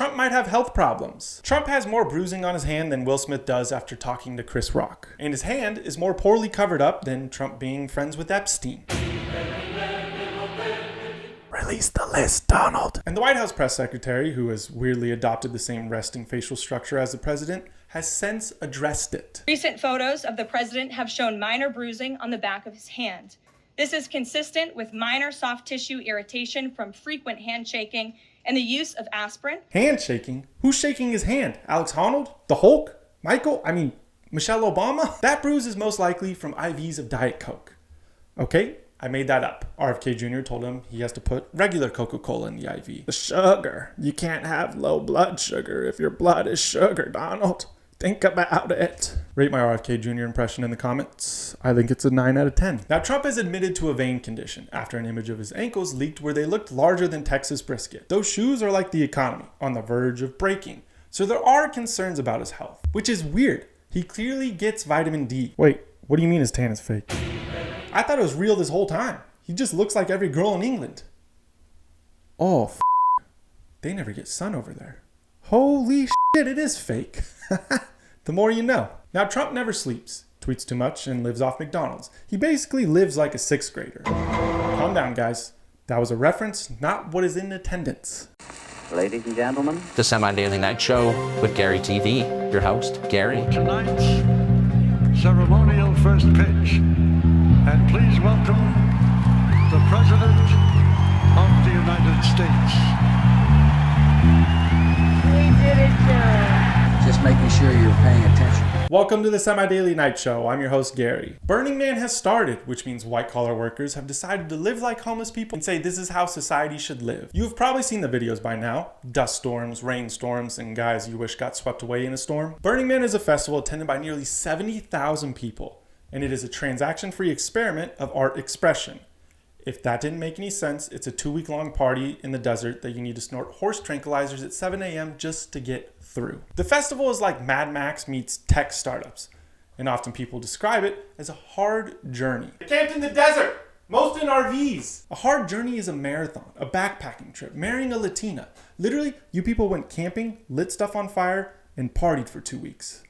Trump might have health problems. Trump has more bruising on his hand than Will Smith does after talking to Chris Rock. And his hand is more poorly covered up than Trump being friends with Epstein. Release the list, Donald. And the White House press secretary, who has weirdly adopted the same resting facial structure as the president, has since addressed it. Recent photos of the president have shown minor bruising on the back of his hand. This is consistent with minor soft tissue irritation from frequent handshaking and the use of aspirin. Handshaking? Who's shaking his hand? Alex Honnold? The Hulk? Michelle Obama? That bruise is most likely from IVs of Diet Coke. Okay, I made that up. RFK Jr. told him he has to put regular Coca-Cola in the IV. The sugar. You can't have low blood sugar if your blood is sugar, Donald. Think about it. Rate my RFK Jr. impression in the comments. I think it's a 9 out of 10. Now, Trump has admitted to a vein condition after an image of his ankles leaked where they looked larger than Texas brisket. Those shoes are like the economy, on the verge of breaking. So there are concerns about his health, which is weird. He clearly gets vitamin D. Wait, what do you mean his tan is fake? I thought it was real this whole time. He just looks like every girl in England. Oh, they never get sun over there. Holy shit, it is fake. The more you know. Now, Trump never sleeps, tweets too much, and lives off McDonald's. He basically lives like a 6th grader. Calm down, guys. That was a reference, not what is in attendance. Ladies and gentlemen, The Semi-Daily Night Show with Gary TV. Your host, Gary. Tonight's ceremonial first pitch. And please welcome the President of the United States. We did it, sir. just making sure you're paying attention. Welcome to the Semi-Daily Night Show. I'm your host, Gary. Burning Man has started, which means white-collar workers have decided to live like homeless people and say this is how society should live. You have probably seen the videos by now. Dust storms, rainstorms, and guys you wish got swept away in a storm. Burning Man is a festival attended by nearly 70,000 people, and it is a transaction-free experiment of art expression. If that didn't make any sense, it's a 2-week-long party in the desert that you need to snort horse tranquilizers at 7 a.m. just to get through. The festival is like Mad Max meets tech startups, and often people describe it as a hard journey. They camped in the desert, most in RVs. A hard journey is a marathon, a backpacking trip, marrying a Latina. Literally, you people went camping, lit stuff on fire, and partied for 2 weeks.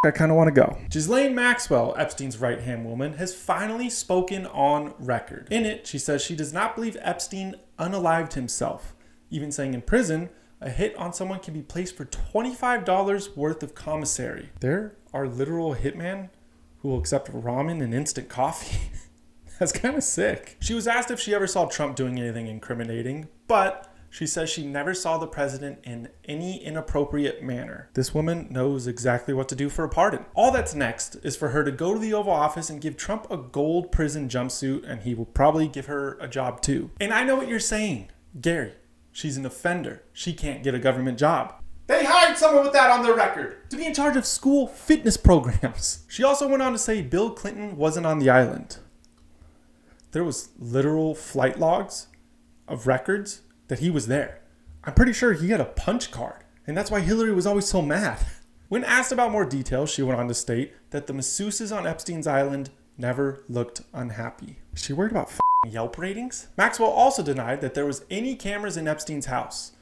I kind of want to go. Ghislane Maxwell, Epstein's right-hand woman, has finally spoken on record. In it, she says she does not believe Epstein unalived himself, even saying in prison, a hit on someone can be placed for $25 worth of commissary. There are literal hitmen who will accept ramen and instant coffee. That's kind of sick. She was asked if she ever saw Trump doing anything incriminating, but she says she never saw the president in any inappropriate manner. This woman knows exactly what to do for a pardon. All that's next is for her to go to the Oval Office and give Trump a gold prison jumpsuit, and he will probably give her a job too. And I know what you're saying, Gary. She's an offender. She can't get a government job. They hired someone with that on their record to be in charge of school fitness programs. She also went on to say Bill Clinton wasn't on the island. There was literal flight logs of records that he was there. I'm pretty sure he had a punch card, and that's why Hillary was always so mad. When asked about more details, she went on to state that the masseuses on Epstein's island never looked unhappy. Is she worried about Yelp ratings? Maxwell also denied that there was any cameras in Epstein's house,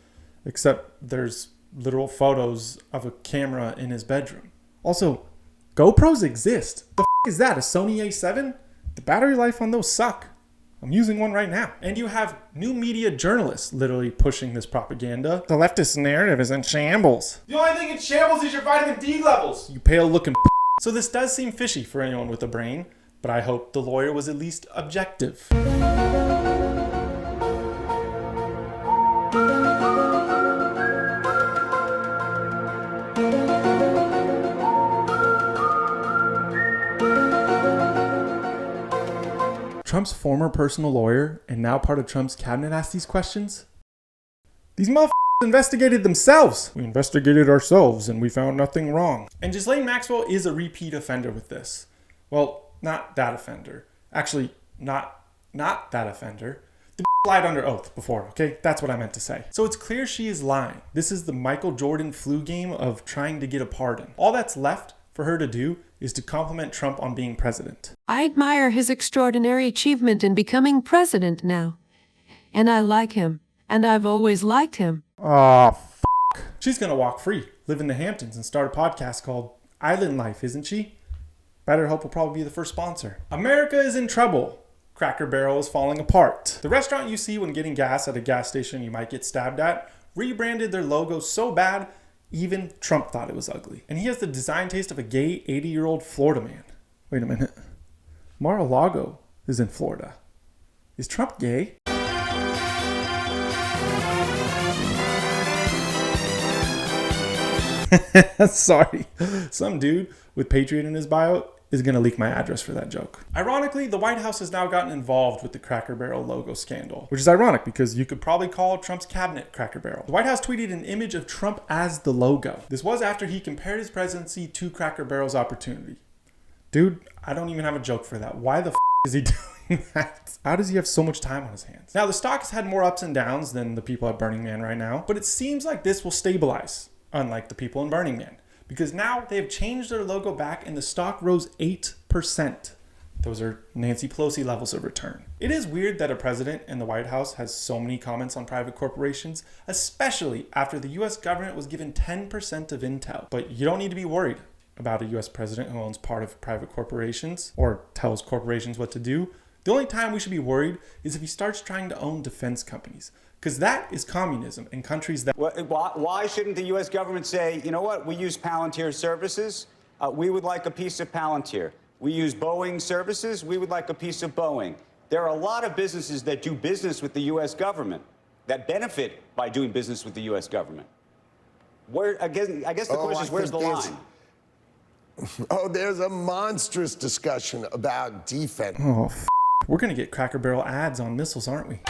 except there's literal photos of a camera in his bedroom. Also, GoPros exist. The is that, a Sony A7? The battery life on those suck. I'm using one right now. And you have new media journalists literally pushing this propaganda. The leftist narrative is in shambles. The only thing in shambles is your vitamin D levels, you pale looking. So this does seem fishy for anyone with a brain, but I hope the lawyer was at least objective. Trump's former personal lawyer and now part of Trump's cabinet asked these questions? These motherfuckers investigated themselves. We investigated ourselves and we found nothing wrong. And Ghislane Maxwell is a repeat offender with this. Well, not that offender. Actually, not that offender. The lied under oath before, okay? That's what I meant to say. So it's clear she is lying. This is the Michael Jordan flu game of trying to get a pardon. All that's left for her to do is to compliment Trump on being president. I admire his extraordinary achievement in becoming president now. And I like him. And I've always liked him. Oh, She's gonna walk free, live in the Hamptons, and start a podcast called Island Life, isn't she? Better Hope will probably be the first sponsor. America is in trouble. Cracker Barrel is falling apart. The restaurant you see when getting gas at a gas station you might get stabbed at rebranded their logo so bad, even Trump thought it was ugly. And he has the design taste of a gay 80-year-old Florida man. Wait a minute. Mar-a-Lago is in Florida. Is Trump gay? Sorry. Some dude with Patriot in his bio is going to leak my address for that joke. Ironically, the White House has now gotten involved with the Cracker Barrel logo scandal, which is ironic because you could probably call Trump's cabinet Cracker Barrel. The White House tweeted an image of Trump as the logo. This was after he compared his presidency to Cracker Barrel's opportunity. Dude, I don't even have a joke for that. Why the is he doing that? How does he have so much time on his hands? Now, the stock has had more ups and downs than the people at Burning Man right now, but it seems like this will stabilize, unlike the people in Burning Man. Because now they have changed their logo back and the stock rose 8%. Those are Nancy Pelosi levels of return. It is weird that a president in the White House has so many comments on private corporations, especially after the US government was given 10% of Intel. But you don't need to be worried about a US president who owns part of private corporations or tells corporations what to do. The only time we should be worried is if he starts trying to own defense companies. Because that is communism in countries that... Why shouldn't the U.S. government say, you know what, we use Palantir services, we would like a piece of Palantir. We use Boeing services, we would like a piece of Boeing. There are a lot of businesses that do business with the U.S. government that benefit by doing business with the U.S. government. I guess the question is, where's the line? Oh, there's a monstrous discussion about defense. Oh, we're going to get Cracker Barrel ads on missiles, aren't we?